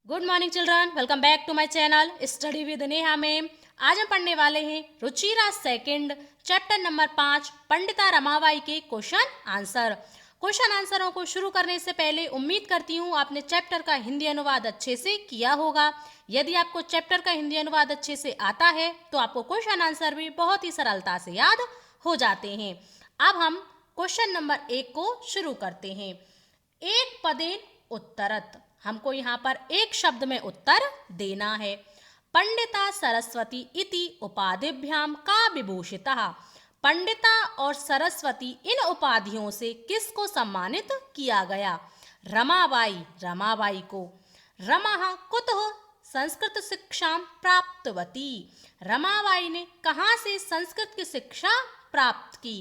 Good morning children, welcome back to my channel study with Neha ma'am. आज हम पढ़ने वाले हैं Ruchira second chapter number 5 Pandita Ramabai के क्वेश्चन आंसर। क्वेश्चन आंसरों को शुरू करने से पहले उम्मीद करती हूँ आपने चैप्टर का हिंदी अनुवाद अच्छे से किया होगा। यदि आपको चैप्टर का हिंदी अनुवाद अच्छे से आता है तो आपको क्वेश्चन आंसर भी बहुत ही सरलता से याद हो जाते हैं। अब हम क्वेश्चन नंबर 1 को शुरू करते हैं। एक पदेन उत्तरत, हमको यहाँ पर एक शब्द में उत्तर देना है। पंडिता सरस्वती इति उपाधिभ्याम का विभूषिता, पंडिता और सरस्वती इन उपाधियों से किसको सम्मानित किया गया? रमाबाई, रमाबाई को। रमा कुतः संस्कृत शिक्षा प्राप्तवती, रमाबाई ने कहाँ से संस्कृत की शिक्षा प्राप्त की?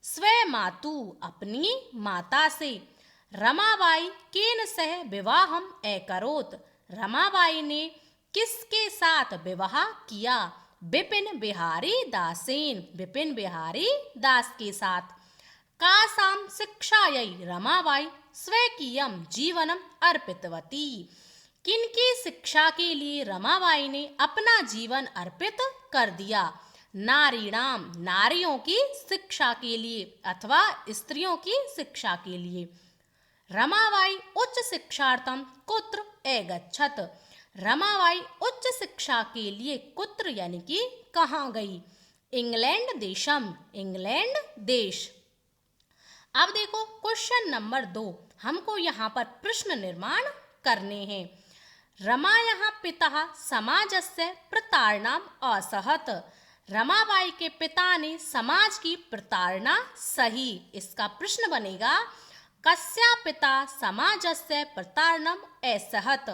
स्वे मातु, अपनी माता से। रमाबाई केन सह विवाहम अकरोत, रमाबाई ने किसके साथ विवाह किया? बिपिन बिहारी दासेन, बिपिन बिहारी दास के साथ। कासाम शिक्षायै रमाबाई स्वकीयम जीवनम अर्पितवती, किनकी शिक्षा के लिए रमाबाई ने अपना जीवन अर्पित कर दिया? नारीणाम, नारियों की शिक्षा के लिए अथवा स्त्रियों की शिक्षा के लिए। रमाबाई उच्च शिक्षार्थम कुत्र अगच्छत, रमाबाई उच्च शिक्षा के लिए कुत्र यानी कि कहाँ गई? इंग्लैंड देशम, इंग्लैंड देश। अब देखो क्वेश्चन नंबर 2, हमको यहाँ पर प्रश्न निर्माण करने हैं। रमायाः पिता समाजस्य प्रताड़नाम असहत, रमाबाई के पिता ने समाज की प्रताड़ना सही। इसका प्रश्न बनेगा कस्या पिता समाजस्य प्रताड़नम असहत,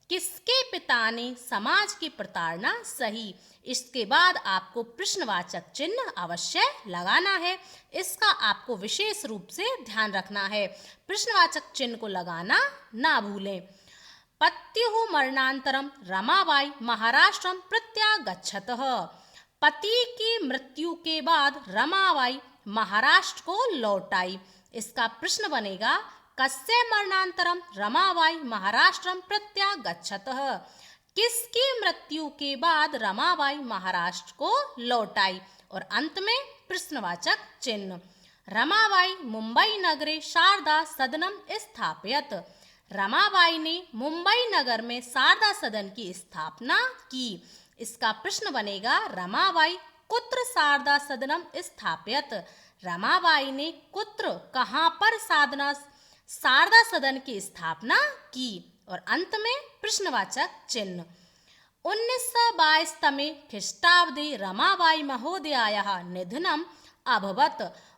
किसके पिता ने समाज की प्रताड़ना सही? इसके बाद आपको प्रश्नवाचक चिन्ह अवश्य लगाना है। इसका आपको विशेष रूप से ध्यान रखना है, प्रश्नवाचक चिन्ह को लगाना ना भूलें। पत्युः मरणांतरम रमाबाई महाराष्ट्रम प्रत्यागच्छतः, पति की मृत्यु के बाद रमाबाई महाराष्ट्र को लौट आई। इसका प्रश्न बनेगा कस्य मरणांतरम रमाबाई महाराष्ट्रम प्रत्यागच्छतः, किसकी मृत्यु के बाद रमाबाई महाराष्ट्र को लौट आई? और अंत में प्रश्नवाचक चिन्ह। रमाबाई मुंबई नगरे शारदा सदनम स्थापयत, रमाबाई ने मुंबई नगर में शारदा सदन की स्थापना की। इसका प्रश्न बनेगा रमाबाई कुत्र शारदा सदनम स्थापयत, रमाबाई ने कुत्र कहाँ पर शारदा सदन की स्थापना की? और अंत में प्रश्नवाचक चिन्ह। 1922 तमे ख्रीष्टाब्दे रमाबाई महोदयायाः निधनम अभवत,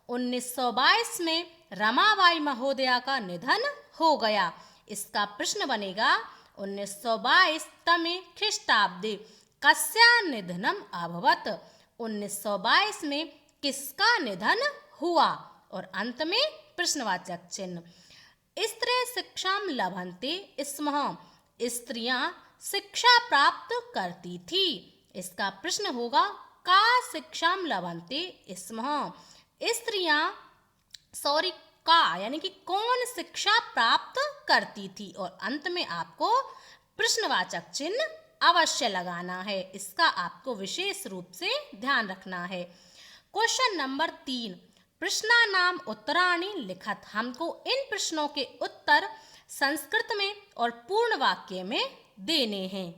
1922 में रमाबाई महोदया का निधन हो गया। इसका प्रश्न बनेगा 1922 तमे ख्रीष्टाब्दे कस्या निधनम अभवत, 1922 में किसका निधन हुआ? और अंत में प्रश्नवाचक चिन्ह। स्त्रियः शिक्षाम लभन्ते स्मः, स्त्रियां शिक्षा प्राप्त करती थी। इसका प्रश्न होगा का शिक्षाम लभन्ते स्मः, स्त्रियां का यानी कि कौन शिक्षा प्राप्त करती थी? और अंत में आपको प्रश्नवाचक चिन्ह अवश्य लगाना है, इसका आपको विशेष रूप से ध्यान रखना है। क्वेश्चन नंबर 3, प्रश्नानाम उत्तराणि लिखत, हमको इन प्रश्नों के उत्तर संस्कृत में और पूर्ण वाक्य में देने हैं।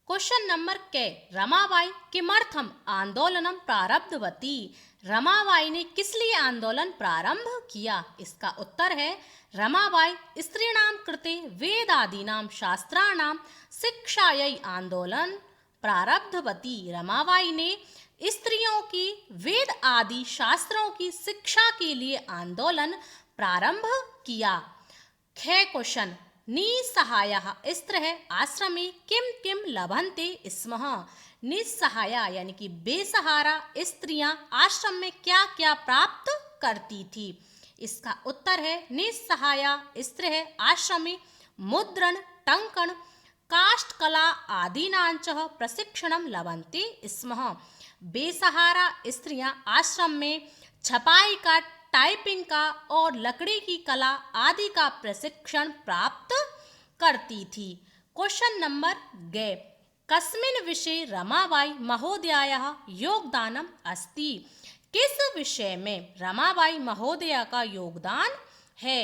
क्वेश्चन नंबर के, रमाबाई किमर्थम आंदोलनम प्रारब्धवती, रमाबाई ने किस लिए आंदोलन प्रारंभ किया? इसका उत्तर है रमाबाई स्त्रीणाम कृते वेदादीनाम शास्त्राणाम शिक्षायै आंदोलन प्रारब्धवती, रमाबाई ने स्त्रियों की वेद आदि शास्त्रों की शिक्षा के लिए आंदोलन प्रारंभ किया। ख क्वेश्चन, निस्सहायाः स्त्रियः आश्रमे किम किम लभन्ते स्मः, निस्सहाया यानी कि बेसहारा स्त्रियां आश्रम में क्या क्या प्राप्त करती थी? इसका उत्तर है निस्सहाया स्त्रियः आश्रमे मुद्रण टंकन काष्ठकला आदीनांच प्रशिक्षणम लभन्ते स्मः, बेसहारा स्त्रियां आश्रम में छपाई का, टाइपिंग का और लकड़ी की कला आदि का प्रशिक्षण प्राप्त करती थी। क्वेश्चन नंबर गे कस्मिन् विषये रमाबाई महोदयायाः योगदानम् अस्ति। किस विषय में रमाबाई महोदया का योगदान है।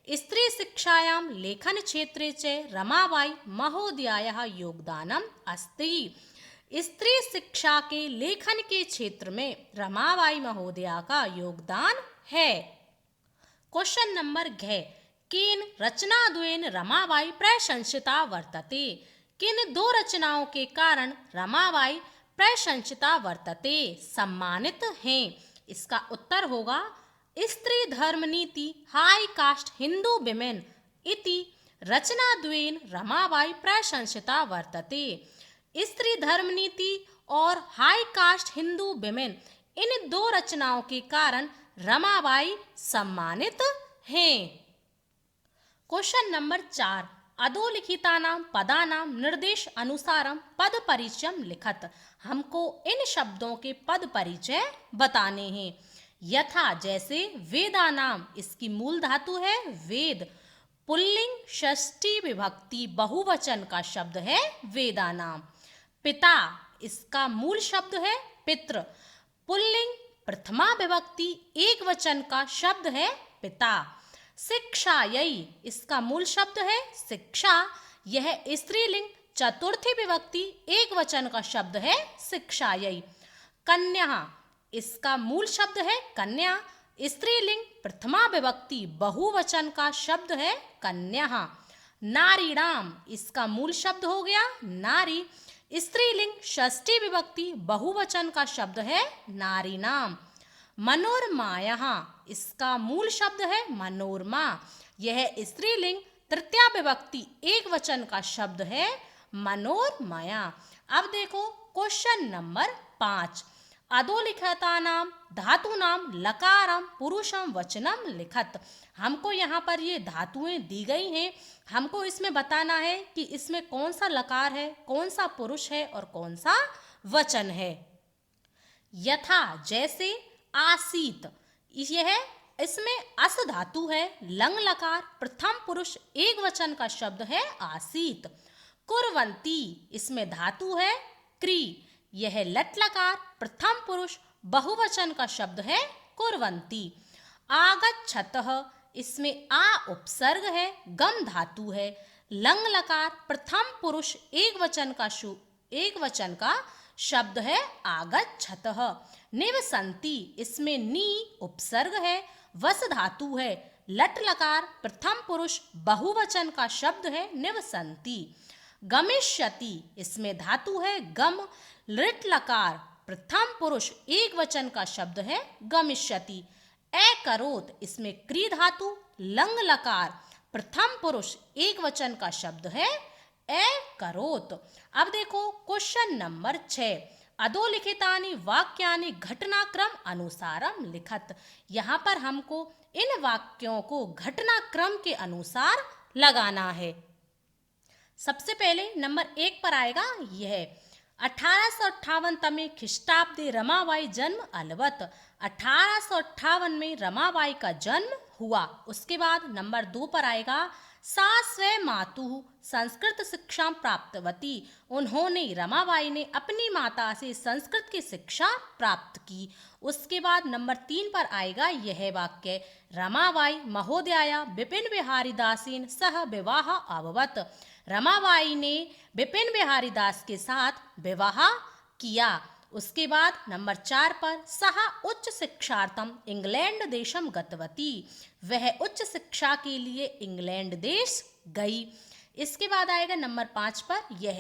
स्त्री शिक्षायां लेखन क्षेत्रे च रमाबाई महोदयायाः योगदानम् अस्ति। स्त्री शिक्षा के लेखन के क्षेत्र में रमाबाई महोदया का योगदान है। क्वेश्चन नंबर घ किन रचनाद्वयेन रमाबाई प्रशंसिता वर्तते। किन दो रचनाओं के कारण रमाबाई प्रशंसिता वर्तते सम्मानित हैं। इसका उत्तर होगा स्त्री धर्म नीति हाई कास्ट हिंदू विमेन इति रचनाद्वयेन रमाबाई प्रशंसिता वर्तते। स्त्री धर्म नीति और high cast Hindu women in दो रचनाओं के कारण रमाबाई सम्मानित हैं। क्वेश्चन नंबर 4 अधोलिखितानां पदानां निर्देश अनुसारम पद परिचयम लिखत। हमको इन शब्दों के पद परिचय बताने हैं। यथा जैसे वेदानाम इसकी मूल धातु है वेद। पुल्लिंग षष्ठी विभक्ति बहुवचन का शब्द है वेदानाम। पिता इसका मूल शब्द है पितृ। पुल्लिंग प्रथमा विभक्ति एक वचन का शब्द है पिता। शिक्षायै इसका मूल शब्द है शिक्षा। यह स्त्रीलिंग चतुर्थी विभक्ति एक वचन का शब्द है शिक्षायै। कन्या इसका मूल शब्द है कन्या। स्त्रीलिंग प्रथमा विभक्ति बहुवचन का शब्द है कन्या। नारीणाम इसका मूल शब्द हो गया नारी। स्त्रीलिंग षष्ठी विभक्ति बहुवचन का शब्द है नारीणाम। मनोरमायाः इसका मूल शब्द है मनोरमा। यह स्त्रीलिंग तृतीया विभक्ति एक वचन का शब्द है मनोरमया। अब देखो क्वेश्चन नंबर 5 अधोलिखितानां धातूनां लकारम पुरुषम वचनम लिखत। हमको यहाँ पर ये धातुएं दी गई हैं। हमको इसमें बताना है कि इसमें कौन सा लकार है, कौन सा पुरुष है और कौन सा वचन है। यथा जैसे आसीत यह इसमें अस धातु है। लंग लकार प्रथम पुरुष एक वचन का शब्द है आसीत। कुर्वन्ती इसमें धातु है क्री। यह लट लकार प्रथम पुरुष बहुवचन का शब्द है कुर्वन्ती। आगच्छतः इसमें आ उपसर्ग है गम धातु है। लंग लकार प्रथम पुरुष एक वचन का शब्द है आगच्छतः। निवसन्ति इसमें नी उपसर्ग है वस धातु है। लट लकार प्रथम पुरुष बहुवचन का शब्द है निवसन्ति। गमिष्यति इसमें धातु है गम। लृट लकार प्रथम पुरुष एक वचन का शब्द है गमिष्यति। एकरोत इसमें क्री धातु। लंग लकार प्रथम पुरुष एक वचन का शब्द है एकरोत। अब देखो क्वेश्चन नंबर 6 अधोलिखितानि वाक्यानि घटनाक्रम अनुसारम लिखत। यहाँ पर हमको इन वाक्यों को घटनाक्रम के अनुसार लगाना है। सबसे पहले नंबर 1 पर आएगा यह 1858 तमे ख्रीष्टाब्दे रमाबाई जन्म अलवत। 1858 में रमाबाई का जन्म हुआ। उसके बाद नंबर 2 पर आएगा सा स्वयं मातुः संस्कृत शिक्षा प्राप्तवती। उन्होंने रमाबाई ने अपनी माता से संस्कृत की शिक्षा प्राप्त की। उसके बाद नंबर 3 पर आएगा यह वाक्य रमाबाई महोदया विपिन बिहारी दासेन सह विवाह अभवत। रमाबाई ने विपिन बिहारी दास के साथ विवाह किया। उसके बाद नंबर 4 पर सह उच्च शिक्षार्थम इंग्लैंड देशम गतवती। वह उच्च शिक्षा के लिए इंग्लैंड देश गई। इसके बाद आएगा नंबर 5 पर यह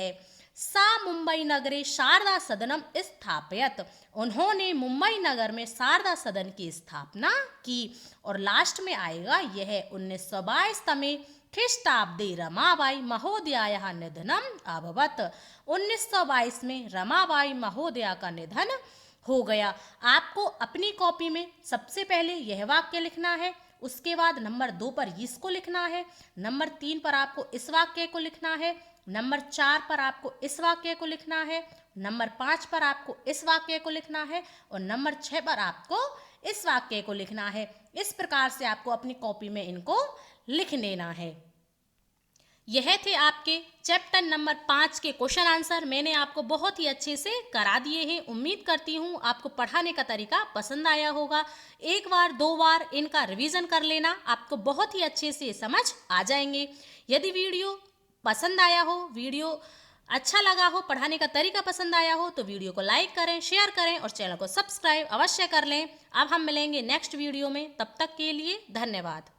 सा मुंबई नगरे शारदा सदनम स्थापयत। उन्होंने मुंबई नगर में शारदा सदन की स्थापना की। और लास्ट में आएगा यह 1922 तमे ख्रीष्टाब्दे रमाबाई महोदयायाः निधनम अभवत। 1922 में रमाबाई महोदया का निधन हो गया। आपको अपनी कॉपी में सबसे पहले यह वाक्य लिखना है। उसके बाद नंबर 2 पर इसको लिखना है। नंबर 3 पर आपको इस वाक्य को लिखना है। नंबर 4 पर आपको इस वाक्य को लिखना है। नंबर 5 पर आपको इस वाक्य को लिखना है। और नंबर 6 पर आपको इस वाक्य को लिखना है। इस प्रकार से आपको अपनी कॉपी में इनको लिख लेना है। यह थे आपके चैप्टर नंबर 5 के क्वेश्चन आंसर। मैंने आपको बहुत ही अच्छे से करा दिए हैं। उम्मीद करती हूँ आपको पढ़ाने का तरीका पसंद आया होगा। एक बार 2 बार इनका रिवीजन कर लेना, आपको बहुत ही अच्छे से समझ आ जाएंगे। यदि वीडियो पसंद आया हो, वीडियो अच्छा लगा हो, पढ़ाने का तरीका पसंद आया हो तो वीडियो को लाइक करें, शेयर करें और चैनल को सब्सक्राइब अवश्य कर लें। अब हम मिलेंगे नेक्स्ट वीडियो में, तब तक के लिए धन्यवाद।